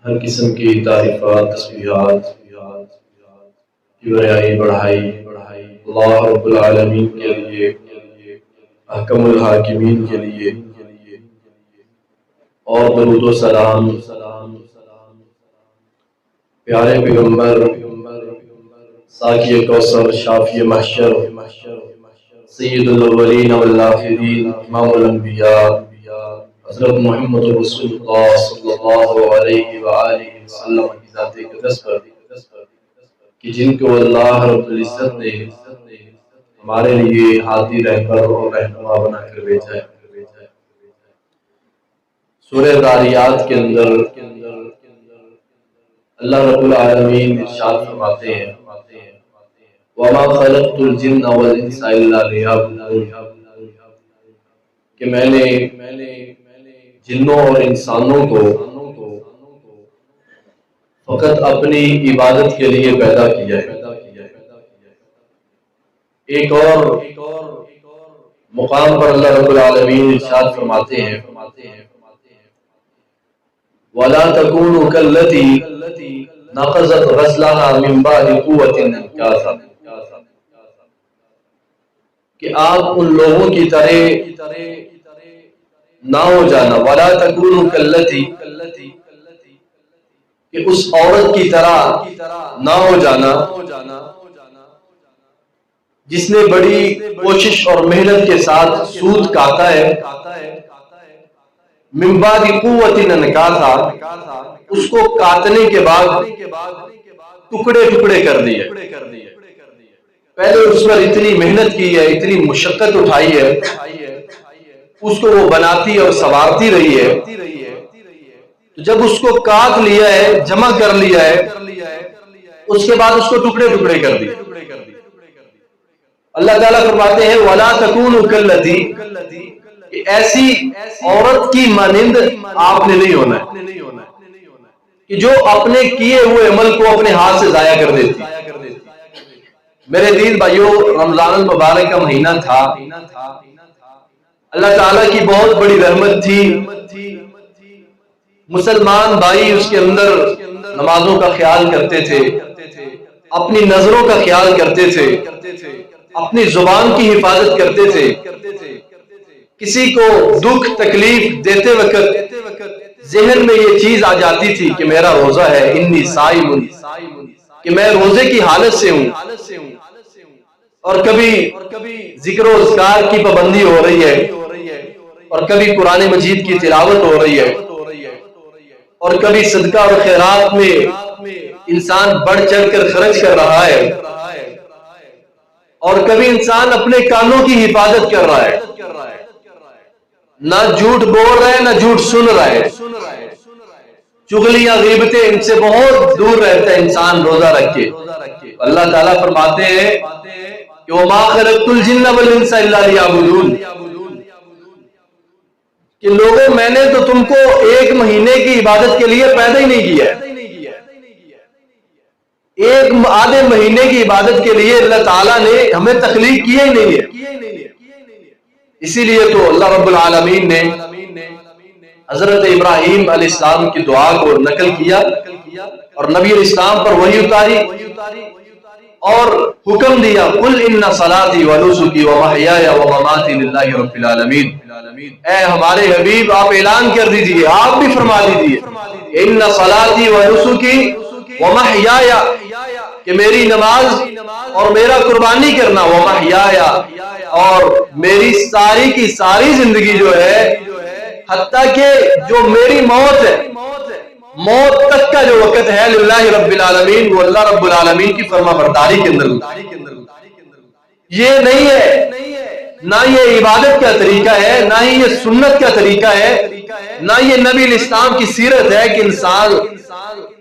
ہر قسم کی تعریفات تسبیحات کی بڑھائی اللہ رب العالمین کے لیے، احکم الحاکمین کے لیے، اور درود و سلام پیارے پیغمبر ساقی کوثر شافی محشر سید الاولین والآخرین امام الانبیاء حضرت محمد رسول اللہ صلی اللہ علیہ وآلہ وسلم کی ذات اقدس پر کہ جن کو اللہ رب العزت نے ہمارے لیے ہادی رہبر اور رہنما بنا کر بھیجا ہے۔ سورہ ذاریات کے اندر اللہ رب العالمین ارشاد فرماتے ہیں وَمَا خَلَقْتُ الْجِنَّ وَالْإِنسَ إِلَّا لِيَعْبُدُونِ کہ میں نے جنوں اور انسانوں کو فقط اپنی عبادت کے لیے پیدا کیا ہے۔ ایک اور مقام پر اللہ رب العالمین ارشاد فرماتے ہیں وَلَا تَكُونُوا كَالَّتِي نَقَضَتْ غَزْلَهَا مِنْ بَعْدِ قُوَّةٍ أَنْكَاثًا کہ آپ ان لوگوں کی طرح نہ ہو جانا وَلَا تَكُونُوا كَالَّتِي کہ اس عورت کی طرح نہ ہو جانا جس نے بڑی کوشش اور محنت کے ساتھ سود کاتا ہے من بعد قوت انکاثا اس کو کاٹنے کے بعد ٹکڑے ٹکڑے کر دیے۔ پہلے اس پر اتنی محنت کی ہے، اتنی مشقت اٹھائی ہے، اس کو وہ بناتی اور سنوارتی رہی ہے، جب اس کو کاٹ لیا ہے، جمع کر لیا ہے، اس کے بعد اس کو ٹکڑے ٹکڑے کر دیے۔ اللہ تعالیٰ فرماتے ہیں وَلَا تَكُونُوا كَالَّتِي کہ ایسی عورت کی مانند آپ نے نہیں ہونا کہ جو اپنے کیے ہوئے عمل کو اپنے ہاتھ سے ضائع کر دیتی۔ میرے دین بھائیوں، رمضان المبارک کا مہینہ تھا، اللہ تعالیٰ کی بہت بڑی رحمت تھی، مسلمان بھائی اس کے اندر نمازوں کا خیال کرتے تھے، اپنی نظروں کا خیال کرتے تھے، اپنی زبان کی حفاظت کرتے تھے۔ کسی کو دکھ تکلیف دیتے وقت ذہن میں یہ چیز آ جاتی تھی کہ میرا روزہ ہے، انی صائم کہ میں روزے کی حالت سے ہوں، اور کبھی ذکر و اذکار کی پابندی ہو رہی ہے، اور کبھی قرآن مجید کی تلاوت ہو رہی ہے، اور کبھی صدقہ اور خیرات میں انسان بڑھ چڑھ کر خرچ کر رہا ہے، اور کبھی انسان اپنے کانوں کی حفاظت کر رہا ہے، نہ جھوٹ بول رہا ہے نہ جھوٹ سن رہا ہے، چغلیاں غیبتیں ان سے بہت دور رہتا ہے انسان روزہ رکھ کے۔ اللہ تعالیٰ فرماتے ہیں کہ وَمَا خَلَقْتُ الْجِنَّ وَالْإِنسَ إِلَّا لِيَعْبُدُونِ کہ لوگوں میں نے تو تم کو ایک مہینے کی عبادت کے لیے پیدا ہی نہیں کیا ہے، ایک آدھے مہینے کی عبادت کے لیے اللہ تعالیٰ نے ہمیں تخلیق کیا ہی نہیں ہے۔ اسی لیے تو اللہ رب العالمین نے حضرت ابراہیم علیہ السلام کی دعا کو نقل کیا اور نبی علیہ السلام پر وحی اتاری اور حکم دیا قُلْ إِنَّ صَلَاتِي وَنُسُكِي وَمَحْيَايَ وَمَمَاتِي لِلَّهِ رَبِّ الْعَالَمِينَ اے ہمارے حبیب آپ اعلان کر دیجئے، آپ بھی فرما دیجئے إِنَّ صَلَاتِي وَنُسُكِي وَمَحْيَايَ کہ میری نماز اور میرا قربانی کرنا، وَمَحْيَايَ اور میری ساری کی ساری زندگی جو ہے، حتیٰ کہ جو میری موت ہے، موت تک کا جو وقت ہے، للہ رب العالمین وہ اللہ رب العالمین کی فرما برداری کے اندر۔ یہ نہیں ہے، نہ یہ عبادت کا طریقہ ہے، نہ ہی یہ سنت کا طریقہ ہے، نہ یہ نبی الاسلام کی سیرت ہے کہ انسان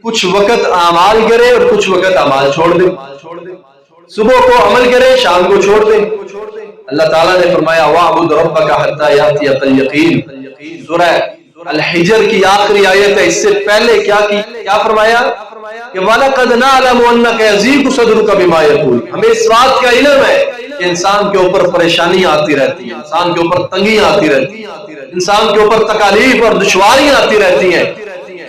کچھ وقت اعمال کرے اور کچھ وقت اعمال چھوڑ دے، صبح کو عمل کرے شام کو چھوڑ دے۔ اللہ تعالیٰ نے فرمایا وَاعْبُدْ رَبَّكَ حَتَّى يَأْتِيَكَ الْيَقِينُ، سورہ الحجر کی آخری آیت ہے۔ اس سے پہلے کیا فرمایا کہ وَلَقَدْ نَعْلَمُ أَنَّكَ يَضِيقُ صَدْرُكَ بِمَا يَقُولُ، ہمیں اس بات کا علم ہے کہ انسان کے اوپر پریشانیاں آتی رہتی ہیں، انسان کے اوپر تنگیاں آتی رہتی ہیں، انسان کے اوپر تکالیف اور دشواریاں آتی رہتی ہیں،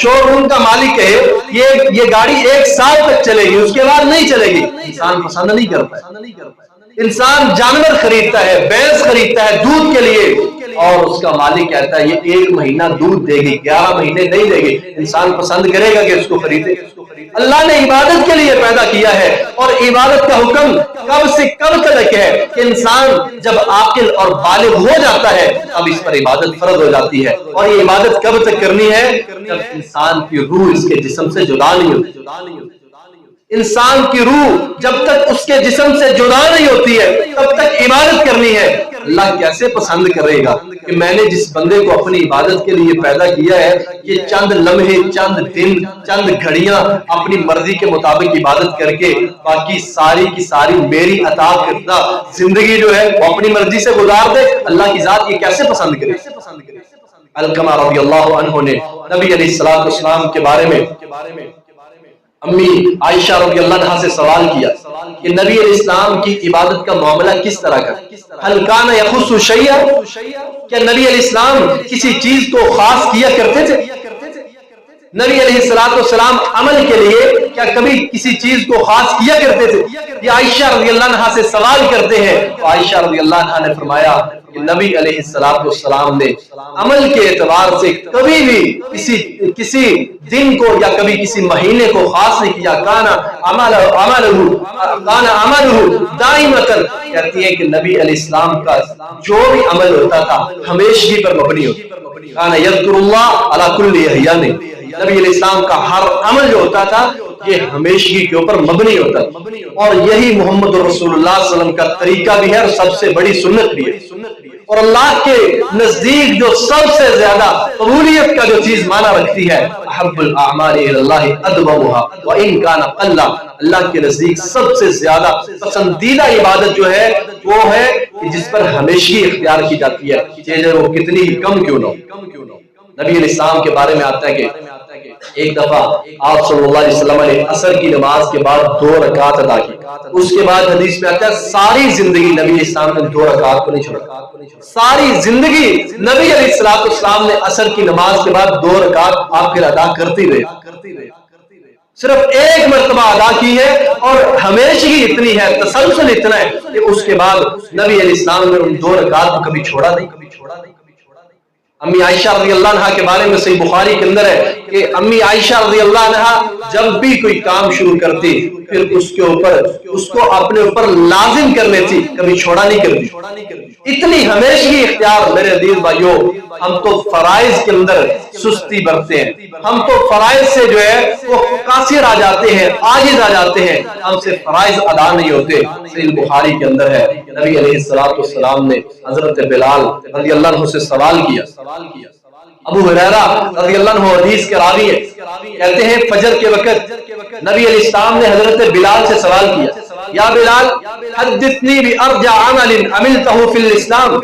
شو روم کا مالک کہے یہ گاڑی 1 سال تک چلے گی، اس کے بعد نہیں چلے گی، انسان پسند نہیں کرتا۔ انسان جانور خریدتا ہے، بھینس خریدتا ہے دودھ کے لیے، اور اس کا مالک کہتا ہے یہ 1 مہینہ دودھ دے گی، 11 مہینے نہیں دے گی، انسان پسند کرے گا کہ اس کو خریدے۔ اللہ نے عبادت کے لیے پیدا کیا ہے، اور عبادت کا حکم کب سے کب تک ہے کہ انسان جب عاقل اور بالغ ہو جاتا ہے اب اس پر عبادت فرض ہو جاتی ہے۔ اور یہ عبادت کب تک کرنی ہے؟ جب انسان کی روح اس کے جسم سے جدا نہیں ہوتی۔ انسان کی روح جب تک اس کے جسم سے جدا نہیں ہوتی ہے تب تک عبادت کرنی ہے۔ اللہ کیسے پسند کرے گا کہ میں نے جس بندے کو اپنی عبادت کے لیے پیدا کیا ہے یہ چند لمحے، چند دن، چند گھڑیاں اپنی مرضی کے مطابق عبادت کر کے باقی ساری کی ساری میری عطا کردہ زندگی جو ہے وہ اپنی مرضی سے گزار دے؟ اللہ کی ذات یہ کیسے پسند کرے؟ علقمہ رضی اللہ عنہ نے نبی علیہ السلام کے بارے میں امی عائشہ رضی اللہ عنہا سے سوال کیا کہ نبی علیہ السلام کی عبادت کا معاملہ کس طرح کا؟ هل كان يخص شيئا؟ کیا نبی علیہ السلام کسی چیز کو خاص کیا کرتے تھے؟ نبی علیہ السلام عمل کے لیے کیا کبھی کسی چیز کو خاص کیا کرتے تھے؟ یہ عائشہ رضی اللہ عنہا سے سوال کرتے ہیں۔ عائشہ رضی اللہ عنہا نے فرمایا کہ نبی علیہ السلام نے عمل کے اعتبار سے کبھی بھی کسی دن کو یا کبھی کسی مہینے کو خاص نہیں کیا۔ کانا عملہ دائمتاً، کہتی ہیں کہ نبی علیہ السلام کا جو بھی عمل ہوتا تھا ہمیشگی پر مبنی ہوتا۔ کانا یذکر اللہ علی کل احیان، نبی علیہ السلام کا ہر عمل جو ہوتا تھا یہ ہمیشگی کے اوپر مبنی ہوتا ہے، اور یہی محمد رسول اللہ صلی اللہ علیہ وسلم کا طریقہ بھی ہے اور سب سے بڑی سنت بھی ہے۔ اور اللہ کے نزدیک جو سب سے زیادہ قبولیت کا جو چیز معنی رکھتی ہے احب الاعمال الی اللہ ادومها وان کان قل، اللہ کے نزدیک سب سے زیادہ پسندیدہ عبادت جو ہے وہ ہے کہ جس پر ہمیشگی اختیار کی جاتی ہے، چاہے وہ کتنی ہی کم کیوں نہ ہو۔ نبی علیہ السلام کے بارے میں آتا ہے کہ ایک دفعہ آپ صلی اللہ علیہ وسلم نے عصر کی نماز کے بعد 2 رکعت ادا کی، اس کے بعد حدیث میں آتا ہے ساری زندگی نبی علیہ السلام نے 2 رکعت کو نہیں چھوڑا، ساری زندگی نبی علیہ السلام نے عصر کی نماز کے بعد 2 رکعت آپ پھر ادا کرتی رہے، صرف ایک مرتبہ ادا کی ہے، اور ہمیشگی اتنی ہے، تسلسل اتنا ہے کہ اس کے بعد نبی علیہ السلام نے ان 2 رکعت کو کبھی چھوڑا نہیں۔ امی عائشہ رضی اللہ عنہا کے بارے میں صحیح بخاری کے اندر ہے کہ امی عائشہ رضی اللہ عنہا جب بھی کوئی کام شروع کرتی پھر اس کو اپنے اوپر لازم کر لیتی، کبھی چھوڑا نہیں کرتی۔ اتنی ہمیشگی اختیار میرے عزیز بھائیوں، ہم تو فرائض کے اندر سستی برتتے ہیں، ہم تو فرائض سے جو ہے وہ قاصر آ جاتے ہیں، عاجز آ جاتے ہیں، ہم سے فرائض ادا نہیں ہوتے۔ صحیح بخاری کے اندر ہے نبی علیہ السلام نے حضرت بلال رضی اللہ عنہ سے سوال کیا۔ ابو ہریرہ رضی اللہ عنہ حدیث کے راوی ہے، کہتے ہیں فجر کے وقت نبی علیہ السلام نے حضرت بلال سے سوال کیا، یا بلال حدثنی بارجع عمل عملته فی الاسلام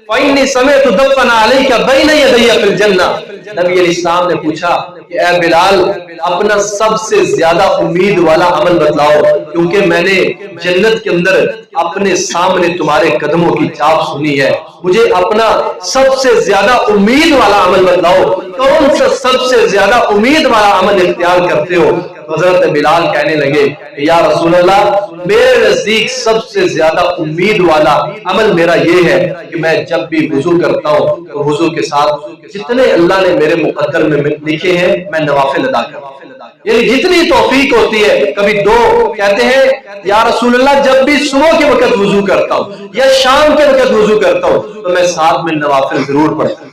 فإنی سمعت دفن علیک بین یدی فی الجنہ۔ نبی علیہ السلام نے پوچھا کہ اے بلال اپنا سب سے زیادہ امید والا عمل بتلاؤ، کیونکہ میں نے جنت کے اندر اپنے سامنے تمہارے قدموں کی چھاپ سنی ہے، مجھے اپنا سب سے زیادہ امید والا عمل بتلاؤ، کون سا سب سے زیادہ امید والا عمل اختیار کرتے ہو؟ حضرت بلال کہنے لگے یا رسول اللہ میرے نزدیک سب سے زیادہ امید والا عمل میرا یہ ہے کہ میں جب بھی وضو کرتا ہوں تو وضو کے ساتھ جتنے اللہ نے میرے مقدر میں لکھے ہیں میں نوافل ادا کرتا ہوں، یعنی جتنی توفیق ہوتی ہے۔ کبھی 2 کہتے ہیں یا رسول اللہ جب بھی صبح کے وقت وضو کرتا ہوں یا شام کے وقت وضو کرتا ہوں تو میں ساتھ میں نوافل ضرور پڑھتا ہوں،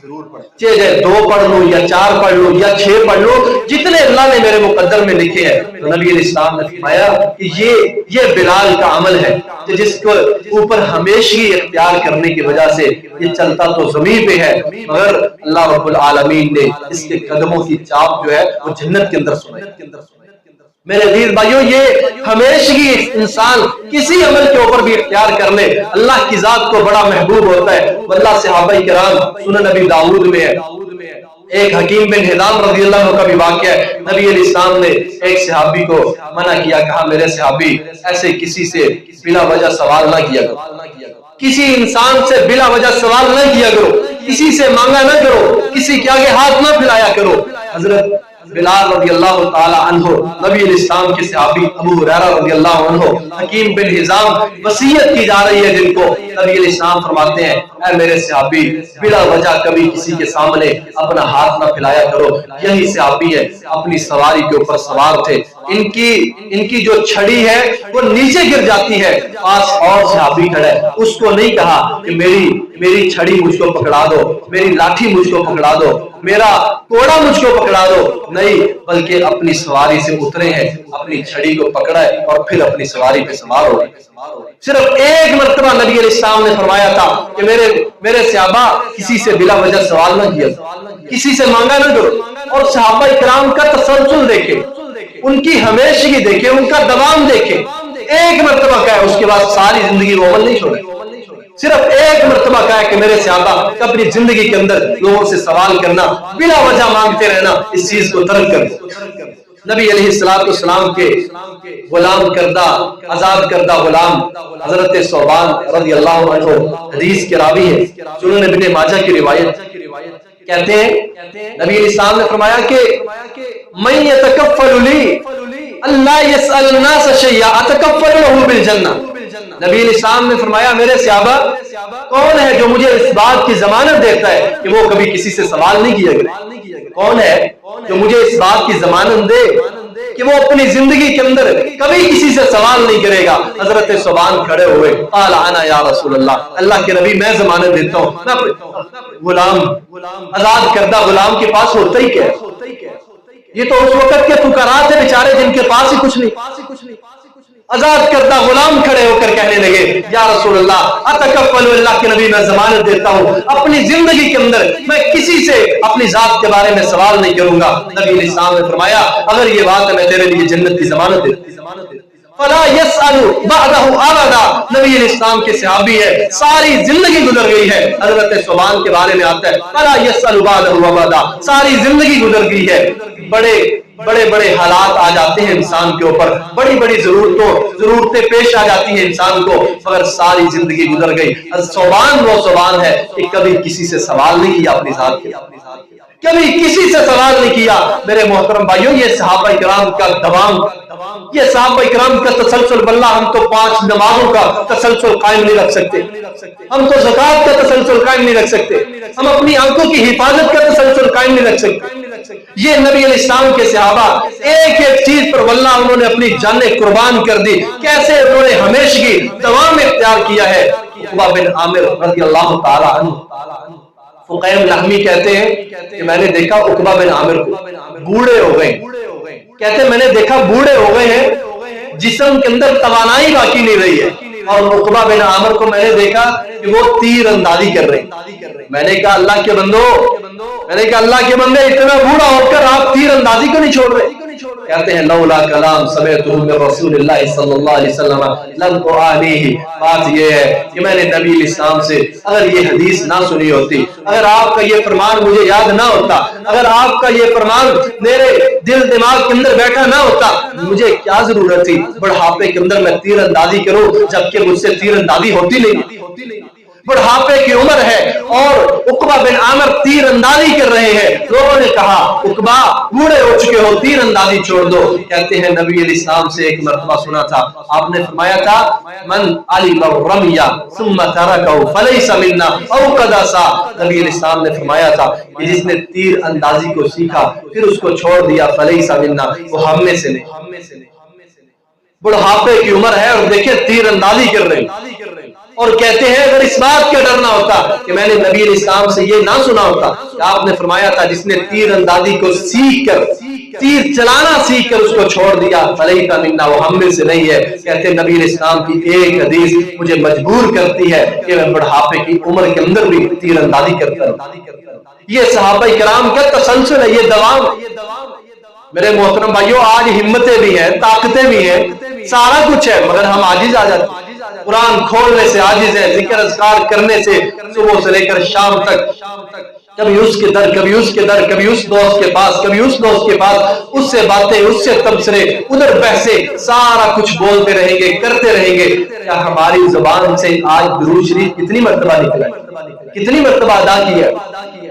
چاہے 2 پڑھ لوں یا 4 پڑھ لوں یا 6 پڑھ لوں، جتنے اللہ نے میرے مقدر میں لکھے ہیں۔ تو نبی علیہ السلام نے فرمایا کہ یہ بلال کا عمل ہے کہ جس کو اوپر ہمیشگی اختیار کرنے کی وجہ سے یہ چلتا تو زمین پہ ہے مگر اللہ رب العالمین نے اس کے قدموں کی چھاپ جو ہے وہ جنت کے اندر سنائی۔ میرے عزیز بھائیوں یہ ہمیشگی انسان کسی عمل کے اوپر بھی اختیار کر لے اللہ کی ذات کو بڑا محبوب ہوتا ہے۔ واللہ صحابہ کرام سنن نبی داؤد میں ہے، ایک حکیم بن حزام رضی اللہ عنہ کا بھی واقعہ ہے، نبی علیہ السلام نے ایک صحابی کو منع کیا، کہا میرے صحابی ایسے کسی سے بلا وجہ سوال نہ کیا کرو، کسی انسان سے بلا وجہ سوال نہ کیا کرو، کسی سے مانگا نہ کرو، کسی کے آگے ہاتھ نہ پھیلایا کرو، حضرت بلال رضی اللہ تعالی عنہ، نبی علیہ السلام کے صحابی ابو ہریرہ رضی اللہ عنہ، حکیم بن حزام وصیت کی جا رہی ہے جن کو نبی علیہ السلام فرماتے ہیں اے میرے صحابی بلا وجہ کبھی کسی کے سامنے اپنا ہاتھ نہ پھیلایا کرو. یہی صحابی ہے اپنی سواری کے اوپر سوار تھے، ان کی جو چھڑی ہے وہ نیچے گر جاتی ہے، پاس اور صحابی کھڑا ہے، اس کو نہیں کہا کہ میری چھڑی مجھ کو پکڑا دو، میری لاٹھی مجھ کو پکڑا دو، میرا کوڑا مجھ کو پکڑا دو، نہیں، بلکہ اپنی سواری سے اترے ہیں، اپنی چھڑی کو پکڑا ہے اور پھر اپنی سواری پہ سوار ہو گئے. صرف ایک مرتبہ نبی علیہ السلام نے فرمایا تھا کہ میرے صحابہ کسی سے بلا وجہ سوال نہ کیا، کسی سے مانگا نہ کرو. اور صحابہ کرام کا تسلسل دیکھے، ان کی ہمیشگی دیکھے، ان کا دوام دیکھے. ایک مرتبہ کہا ہے، اس کے بعد ساری زندگی وہ عمل نہیں چھوڑے. صرف ایک مرتبہ کہا ہے کہ میرے صحابہ اپنی زندگی کے اندر لوگوں سے سوال کرنا، بلا وجہ مانگتے رہنا، اس چیز کو ترک کر. نبی علیہ السلام کے غلام کردہ، آزاد کردہ غلام حضرت ثوبان رضی اللہ عنہ حدیث کے راوی ہے، سنن ابن ماجہ کی روایت، کہتے ہیں نبی علیہ السلام نے فرمایا کہ من یتکفل لی اللہ یسأل الناس شیئا اتکفل له بالجنہ. نبی علیہ السلام نے فرمایا میرے صحابہ کون ہے جو مجھے اس بات کی ضمانت دیتا ہے کہ وہ کبھی کسی سے سوال نہیں کیا کرے؟ کون ہے جو مجھے اس بات کی ضمانت دے کہ وہ اپنی زندگی کے اندر کبھی کسی سے سوال نہیں کرے گا؟ حضرت ثوبان کھڑے ہوئے، قال انا یا رسول اللہ، اللہ کے نبی میں ضمانت دیتا ہوں. غلام، آزاد کردہ غلام کے پاس ہوتا ہی کیا ہے؟ یہ تو اس وقت کے فقراء تھے بیچارے جن کے پاس ہی کچھ نہیں. آزاد کردہ غلام کھڑے ہو کر کہنے لگے یا رسول اللہ اتکفل، اللہ کے نبی میں ضمانت دیتا ہوں اپنی زندگی کے اندر میں کسی سے اپنی ذات کے بارے میں سوال نہیں کروں گا. نبی علیہ السلام نے فرمایا اگر یہ بات ہے میں تیرے لیے جنت کی ضمانت دیتا ہوں. فلا يسأل بعده ابدا. نبی علیہ السلام کے صحابی ہے، ساری زندگی گزر گئی ہے. حضرت ثوبان کے بارے میں آتا ہے فلا يسأل بعده ابدا، ساری زندگی گزر گئی ہے. بڑے حالات آ جاتے ہیں انسان کے اوپر، بڑی ضرورتیں پیش آ جاتی ہیں انسان کو، مگر ساری زندگی گزر گئی. ثوبان وہ ثوبان ہے کہ کبھی کسی سے سوال نہیں کیا اپنی ذات کے، کبھی کسی سے سوال نہیں کیا. میرے محترم بھائیوں، یہ صحابہ کرام کا دوام، یہ صحابہ کرام کا تسلسل. واللہ ہم تو 5 نمازوں کا تسلسل قائم نہیں رکھ سکتے، ہم تو زکوٰۃ کا تسلسل قائم نہیں رکھ سکتے، ہم اپنی آنکھوں کی حفاظت کا تسلسل قائم نہیں رکھ سکتے. یہ نبی علیہ السلام کے صحابہ ایک چیز پر واللہ انہوں نے اپنی جانیں قربان کر دی. کیسے انہوں نے ہمیشگی دوام اختیار کیا ہے. عقبہ بن عامر رضی اللہ تعالی عنہ، فقیم لحمی کہتے ہیں کہ میں نے دیکھا عقبہ بن عامر کو بوڑھے ہو گئے، کہتے ہیں میں نے دیکھا بوڑھے ہو گئے ہیں، جسم کے اندر توانائی باقی نہیں رہی ہے. اور عقبہ بن عامر کو میں نے دیکھا کہ وہ تیر اندازی کر رہے ہیں. میں نے کہا اللہ کے بندو، اتنا بوڑھا ہو کر آپ تیر اندازی کو نہیں چھوڑ رہے؟ کہتے ہیں لولا کلام سمعتہ من رسول اللہ صلی اللہ علیہ وسلم لم اعانیہ. بات یہ ہے کہ میں نے نبی علیہ السلام سے اگر یہ حدیث نہ سنی ہوتی، اگر آپ کا یہ فرمان مجھے یاد نہ ہوتا، اگر آپ کا یہ فرمان میرے دل دماغ کے اندر بیٹھا نہ ہوتا، مجھے کیا ضرورت تھی بڑھاپے کے اندر میں تیر اندازی کروں، جبکہ مجھ سے تیر اندازی ہوتی نہیں. بڑھاپے کی عمر ہے اور عقبہ بن عامر تیر اندازی کر رہے ہیں. لوگوں نے کہا عقبہ بوڑھے ہو چکے ہو، تیر اندازی چھوڑ دو. کہتے ہیں نبی علیہ السلام سے ایک مرتبہ سنا تھا، آپ نے فرمایا تھا من علم الرمي ثم تركه فليس منا او قد عصى. نبی علیہ السلام نے فرمایا تھا کہ جس نے تیر اندازی کو سیکھا پھر اس کو چھوڑ دیا فليس منا، وہ ہم میں سے نہیں. بڑھاپے کی عمر ہے اور دیکھیں تیر اندازی کر رہے ہیں. اور کہتے ہیں اگر اس بات کا ڈر نہ ہوتا کہ میں نے نبی علیہ السلام سے یہ نہ سنا ہوتا کہ آپ نے فرمایا تھا جس نے تیر اندازی کو سیکھ کر، تیر چلانا سیکھ کر اس کو چھوڑ دیا فلیس منا، وہ ہم میں سے نہیں ہے. کہتے ہیں نبی علیہ السلام کی ایک حدیث مجھے مجبور کرتی ہے کہ میں بڑھاپے کی عمر کے اندر بھی تیر اندازی کرتا ہوں. یہ صحابہ کرام کا تسلسل ہے، یہ دوام. میرے محترم بھائیوں، آج ہمتیں بھی ہیں، طاقتیں بھی ہیں، سارا کچھ ہے، مگر ہم عاجز آ جاتے ہیں. قرآن کھولنے سے عاجز ہے، ذکر اذکار کرنے سے صبح سے لے کر شام تک کبھی اس کے در، کبھی اس کے در، کبھی اس دوست کے پاس، کبھی اس دوست کے پاس، اس سے باتیں، اس سے تبصرے، ادھر بحثیں، سارا کچھ بولتے رہیں گے، کرتے رہیں گے۔ کیا ہماری زبان سے آج درود شریف کتنی مرتبہ نکلا ہے؟ کتنی مرتبہ ادا کیا؟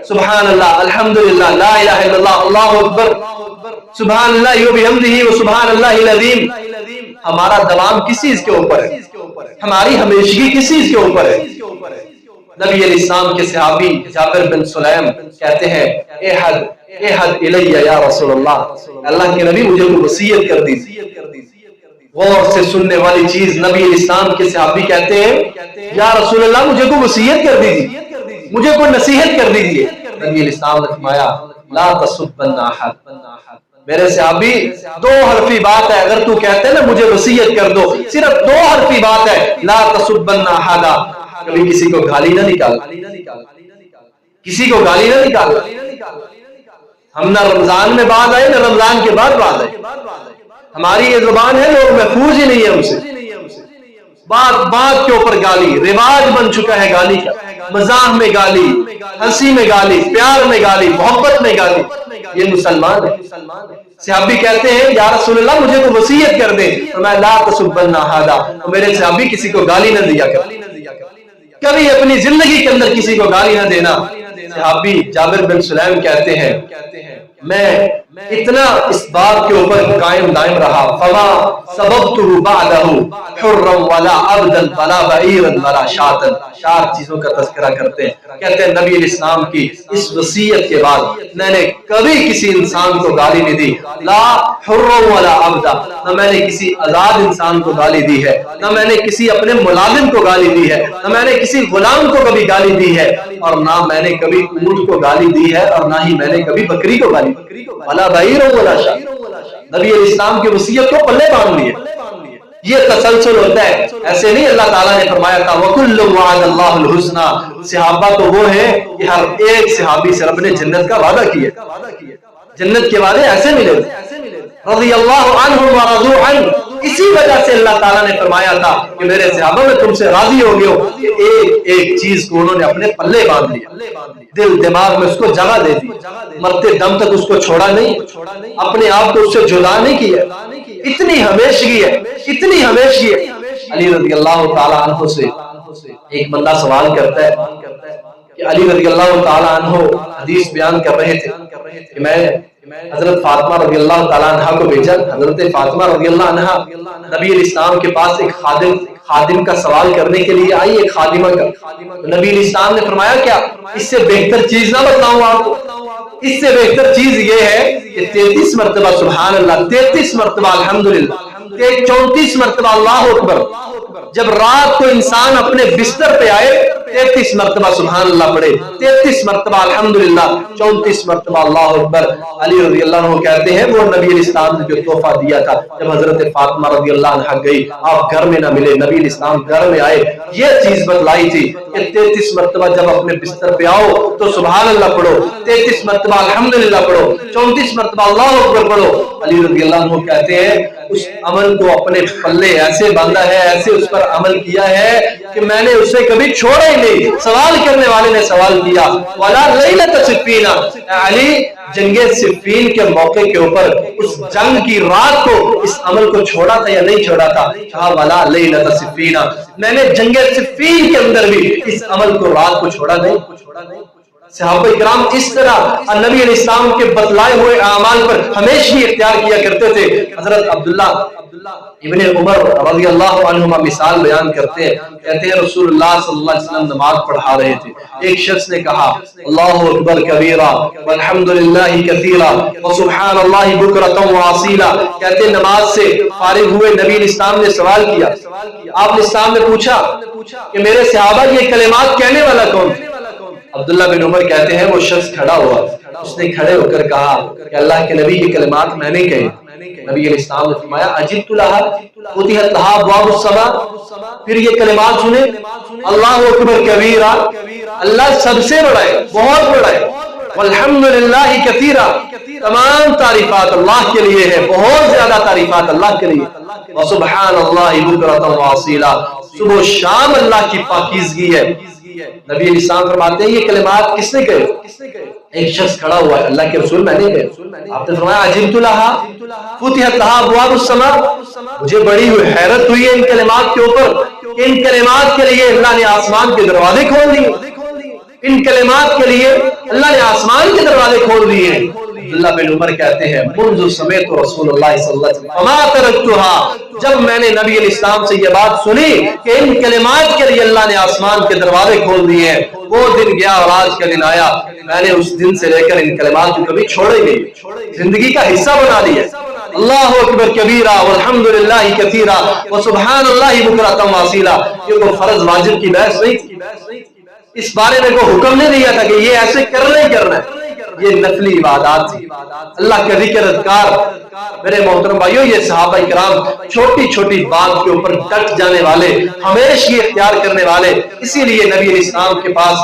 سبحان اللہ، الحمدللہ، لا الہ الا اللہ، اللہ اکبر، سبحان اللہ وبحمدہ وسبحان اللہ العظیم۔ ہمارا دوام کس چیز کے اوپر ہے؟ ہماری ہمیشگی کس چیز کے اوپر ہے؟ نبی علیہ السلام کے صحابی جابر بن سلیم کہتے ہیں احد الیہ یا رسول اللہ، اللہ کے نبی مجھے کو وصیت کر دیجیے۔ غور سے سننے والی چیز، نبی علیہ السلام کے صحابی کہتے ہیں یا رسول اللہ مجھے کو وصیت کر دیجیے، مجھے کو نصیحت کر دیجیے۔ نبی علیہ السلام نے فرمایا لا تسبن احد، میرے صحابی دو حرفی بات ہے، اگر تو کہتے ہیں نا مجھے وصیت کر دو، صرف دو حرفی بات ہے، لا تسبن احد، کبھی کسی کو گالی نہ نکال، کسی کو گالی نہ نکال۔ ہم نہ رمضان میں بعد آئے نہ رمضان کے بعد بعد آئے، ہماری یہ زبان ہے لوگ محفوظ ہی نہیں ہے ہم سے، بات بات کے اوپر گالی، رواج بن چکا ہے گالی کا، مزاح میں گالی، ہنسی میں گالی، پیار میں گالی، محبت میں گالی، یہ مسلمان ہے۔ صحابی کہتے ہیں یا رسول اللہ مجھے تو وصیت کر دیں، میں لا تسبن احد، میرے صحابی کسی کو گالی نہ دیا کر، کبھی اپنی زندگی کے اندر کسی کو گالی نہ دینا۔ صحابی جابر بن سلیم کہتے ہیں میں اتنا اس بات کے اوپر قائم دائم رہا، فما سببته بعده حرا ولا عبدا ولا بعيرا ولا شاتا، چار چیزوں کا تذکرہ کرتے ہیں، کہتے ہیں نبی علیہ السلام کی اس وصیت کے بعد میں نے کبھی کسی انسان کو گالی نہیں دی، لا حرا ولا عبدا، نہ میں نے کسی آزاد انسان کو گالی دی ہے، نہ میں نے کسی اپنے ملازم کو گالی دی ہے، نہ میں نے کسی غلام کو کبھی گالی دی ہے، اور نہ میں نے کبھی اونٹ کو گالی دی ہے، اور نہ ہی میں نے کبھی بکری کو گالی دی، ولا بعیر ولا شاۃ۔ نبی علیہ السلام کی وصیت کو پلے باندھ لیے۔ یہ تسلسل ہوتا ہے، ایسے نہیں اللہ تعالیٰ نے فرمایا تھا وَكُلٌّ وَعَدَ اللَّهُ الْحُسْنَى، صحابہ تو وہ ہیں کہ ہر ایک صحابی سے رب نے جنت کا وعدہ کیا، جنت کے وعدے ایسے ملے رضی اللہ عنہ ورضوا عنہ۔ اسی وجہ سے اللہ تعالیٰ نے فرمایا تھا کہ میرے صحابہ میں تم سے راضی ہو گئے ہو، کہ ایک ایک چیز کو انہوں نے اپنے پلے باندھ لیا، دل دماغ میں اس کو جگہ دے دی، مرتے دم تک اس کو چھوڑا نہیں، اپنے آپ کو اس سے جدا نہیں کیا۔ اتنی ہمیشگی ہے، اتنی ہمیشگی ہے۔ علی رضی اللہ تعالیٰ عنہ سے ایک بندہ سوال کرتا ہے کہ علی رضی اللہ تعالیٰ عنہ حدیث بیان کر رہے تھے کہ میں حضرت فاطمہ رضی اللہ تعالیٰ عنہ کو بھیجا، حضرت فاطمہ رضی اللہ عنہ نبی علیہ السلام کے پاس ایک خادم کا سوال کرنے کے لیے آئی، ایک خادمہ کا۔ نبی علیہ السلام نے فرمایا کیا اس سے بہتر چیز نہ بتاؤں آپ کو؟ اس سے بہتر چیز یہ ہے کہ 33 مرتبہ سبحان اللہ، 33 مرتبہ الحمدللہ، 34 مرتبہ اللہ اکبر، جب رات کو انسان اپنے بستر پہ آئے 33 مرتبہ سبحان اللہ پڑھے، 33 مرتبہ الحمدللہ، 34 مرتبہ اللہ اکبر۔ علی رضی اللہ عنہ کہتے ہیں وہ نبی علیہ السلام نے جو تحفہ دیا تھا، جب حضرت فاطمہ رضی اللہ عنہ گئی، آپ گھر میں نہ ملے، نبی علیہ السلام گھر میں آئے، یہ چیز بتلائی تھی کہ 33 مرتبہ جب اپنے بستر پہ آؤ تو سبحان اللہ پڑھو، 33 مرتبہ الحمدللہ پڑھو، 34 مرتبہ اللہ اکبر پڑھو۔ علی رضی اللہ عنہ کہتے ہیں اس عمل کو اپنے پلے ایسے باندھا ہے، ایسے اس پر عمل کیا ہے کہ میں نے اسے کبھی چھوڑا ہی نہیں۔ سوال کرنے والے نے سوال کیا وَلَا لَيْلَةَ صِفِّينَ، علی جنگ صفین کے موقع کے اوپر اس جنگ کی رات کو اس عمل کو چھوڑا تھا یا نہیں چھوڑا تھا؟ کہا وَلَا لَيْلَةَ صِفِّينَ، میں نے جنگ صفین کے اندر بھی اس عمل کو رات کو چھوڑا نہیں۔ صحابہ کرام اس طرح نبی علیہ السلام کے بتلائے ہوئے اعمال پر ہمیشہ اختیار کیا کرتے تھے۔ حضرت عبداللہ ابن عمر رضی اللہ عنہما مثال بیان کرتے ہیں، کہتے ہیں رسول اللہ صلی اللہ علیہ وسلم نماز پڑھا رہے تھے، ایک شخص نے کہا اللہ اکبر کبیرہ والحمدللہ کثیرہ وسبحان اللہ بکرۃ واسیلہ۔ کہتے ہیں نماز سے فارغ ہوئے نبی علیہ السلام نے سوال کیا، آپ علیہ السلام نے پوچھا کہ میرے صحابہ یہ کلمات کہنے والا کون؟ عبداللہ بن عمر کہتے ہیں وہ شخص کھڑا ہوا، اس نے کھڑے ہو کر کہا کہ اللہ کے نبی یہ کلمات میں نے کہے۔ نبی علیہ السلام نے فرمایا اجبت لها فتحت لها ابواب السماء، پھر یہ کلمات سنے اللہ اکبر کبیرہ، اللہ سب سے بڑا ہے، بہت بڑا ہے، والحمدللہ کثیرہ، تمام تعریفات اللہ کے لیے ہے، بہت زیادہ تعریفات اللہ کے لیے، وسبحان اللہ بکرۃ واصیلہ، صبح و شام اللہ کی پاکیزگی ہے، نبی علیہ السلام فرماتے ہیں یہ کلمات کس نے کہے؟ ایک شخص کھڑا ہوا ہے، اللہ کے رسول میں نے کہے۔ آپ نے فرمایا عجبت لها فتحت لها ابواب السماء، مجھے بڑی حیرت ہوئی ہے ان کلمات کے اوپر کہ ان کلمات کے لیے اللہ نے آسمان کے دروازے کھول دیے، ان کلمات کے لیے اللہ نے آسمان کے دروازے کھول دیے ہیں۔ عبداللہ بن عمر کہتے ہیں منذ سمعت رسول اللہ صلی اللہ علیہ وسلم وما ترکتها، جب میں نے نبی علیہ السلام سے یہ بات سنی کہ ان کلمات کے لیے اللہ نے آسمان کے دروازے کھول دیے ہیں، وہ دن گیا اور آج کا دن آیا، میں نے اس دن سے لے کر ان کلمات کو کبھی چھوڑے نہیں، زندگی کا حصہ بنا لیا۔ اللہ اکبر کبیرہ والحمدللہ کثیرہ وسبحان اللہ بکرۃ واصیلا، یہ کوئی فرض واجب کی بحث نہیں تھی، اس بارے میں کوئی حکم نہیں دیا تھا کہ یہ ایسے کرنا ہی کرنا ہے، یہ نفلی عبادات تھی، اللہ کا ذکر اذکار۔ میرے محترم بھائیوں، یہ صحابہ کرام چھوٹی چھوٹی بات کے اوپر ڈٹ جانے والے، ہمیشگی اختیار کرنے والے، اسی لیے نبی علیہ السلام کے پاس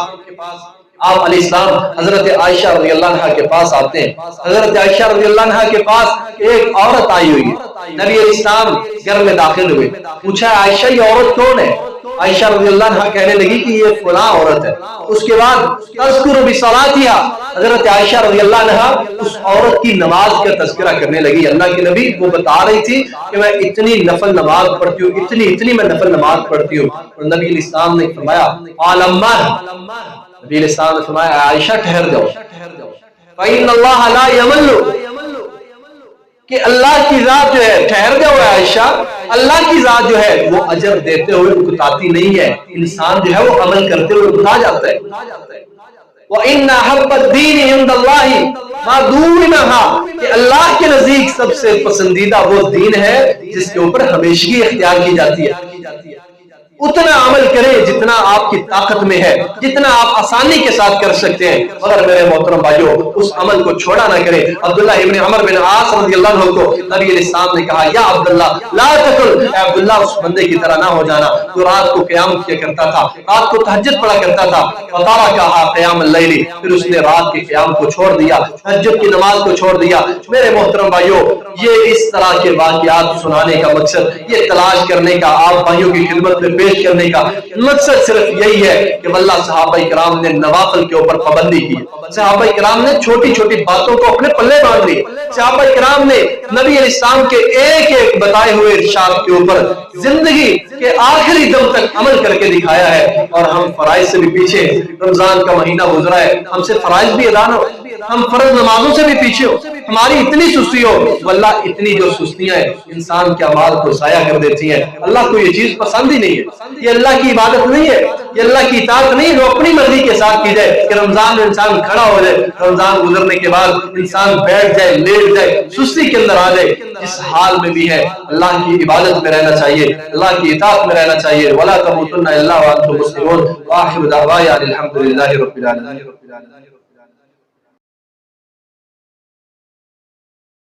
آپ علیہ السلام حضرت عائشہ رضی اللہ عنہ کے پاس آتے ہیں۔ حضرت عائشہ رضی اللہ عنہ کے پاس ایک عورت آئی ہوئی ہے، نبی علیہ السلام گھر میں داخل ہوئے، پوچھا عائشہ یہ عورت کون ہے؟ عائشہ رضی اللہ عنہ کہنے لگی کہ یہ فلاں عورت ہے۔ اس کے بعد تذکر بصلاتها، حضرت عائشہ رضی اللہ عنہ اس عورت کی نماز کا تذکرہ کرنے لگی۔ اللہ کے نبی وہ بتا رہی تھی کہ میں اتنی نفل نماز پڑھتی ہوں، اتنی میں نفل نماز پڑھتی ہوں، اور نبی علیہ السلام نے فرمایا عالمہ، نبی علیہ السلام نے فرمایا عائشہ ٹھہر جاؤ، فإن اللہ لا یمل، کہ اللہ کی ذات جو ہے، ٹھہر جاؤ عائشہ، اللہ کی ذات جو ہے وہ اجر دیتے ہوئے اکتاتی نہیں ہے، انسان جو ہے وہ عمل کرتے ہوئے اکتا جاتا ہے۔ وَإِنَّ أَحَبَّ الدِّينِ عِندَ اللَّهِ مَا دُومَهَا، کہ اللہ کے نزدیک سب سے پسندیدہ وہ دین ہے جس کے اوپر ہمیشگی اختیار کی جاتی ہے۔ اتنا عمل کریں جتنا آپ کی طاقت میں ہے، جتنا آپ آسانی کے ساتھ کر سکتے ہیں، مگر میرے محترم بھائیوں اس عمل کو چھوڑا نہ کریں۔ عبداللہ ابن عمر بن عاص رضی اللہ عنہ کو نبی علیہ السلام نے کہا یا عبداللہ لا تکن، اے عبداللہ اس بندے کی طرح نہ ہو جانا جو رات کو قیام کیا کرتا تھا، رات کو تہجد پڑھا کرتا تھا، وترکھا قیام اللیل، پھر اس نے رات کے قیام کو چھوڑ دیا، تہجد کی نماز کو چھوڑ دیا۔ میرے محترم بھائیوں یہ اس طرح کے واقعات سنانے کا مقصد، یہ تلاش کرنے کا، آپ بھائیوں کی خدمت میں پیش کرنے کا مقصد صرف یہی ہے کہ واللہ صحابہ کرام نے نوافل کے اوپر پابندی کی، صحابہ کرام نے چھوٹی چھوٹی باتوں کو اپنے پلے باندھ لی، صحابہ کرام نے نبی علیہ السلام کے ایک ایک بتائے ہوئے ارشاد کے اوپر زندگی کے آخری دم تک عمل کر کے دکھایا ہے۔ اور ہم فرائض سے بھی پیچھے، رمضان کا مہینہ گزرا ہے، ہم سے فرائض بھی ادا نہ ہو، ہم فرض نمازوں سے بھی پیچھے ہو، ہماری اتنی سستی ہو، واللہ اتنی جو سستیاں ہیں انسان کے اعمال کو ضائع کر دیتی ہیں۔ اللہ کو یہ چیز پسند ہی نہیں ہے، یہ اللہ کی عبادت نہیں ہے، یہ اللہ کی اطاعت نہیں ہے جو اپنی مرضی کے ساتھ کی جائے کہ رمضان میں انسان کھڑا ہو جائے، رمضان گزرنے کے بعد انسان بیٹھ جائے، لیٹ جائے، سستی کے اندر آ جائے۔ جس حال میں بھی ہے اللہ کی عبادت میں رہنا چاہیے، اللہ کی اطاعت میں رہنا چاہیے۔ وَلَا تَمُوتُنَّ إِلَّا وَأَنْتُمْ مُسْلِمُونَ وَآخِرُ دَعْوَانَا الْحَمْدُ لِلَّهِ رَبِّ الْعَالَمِينَ۔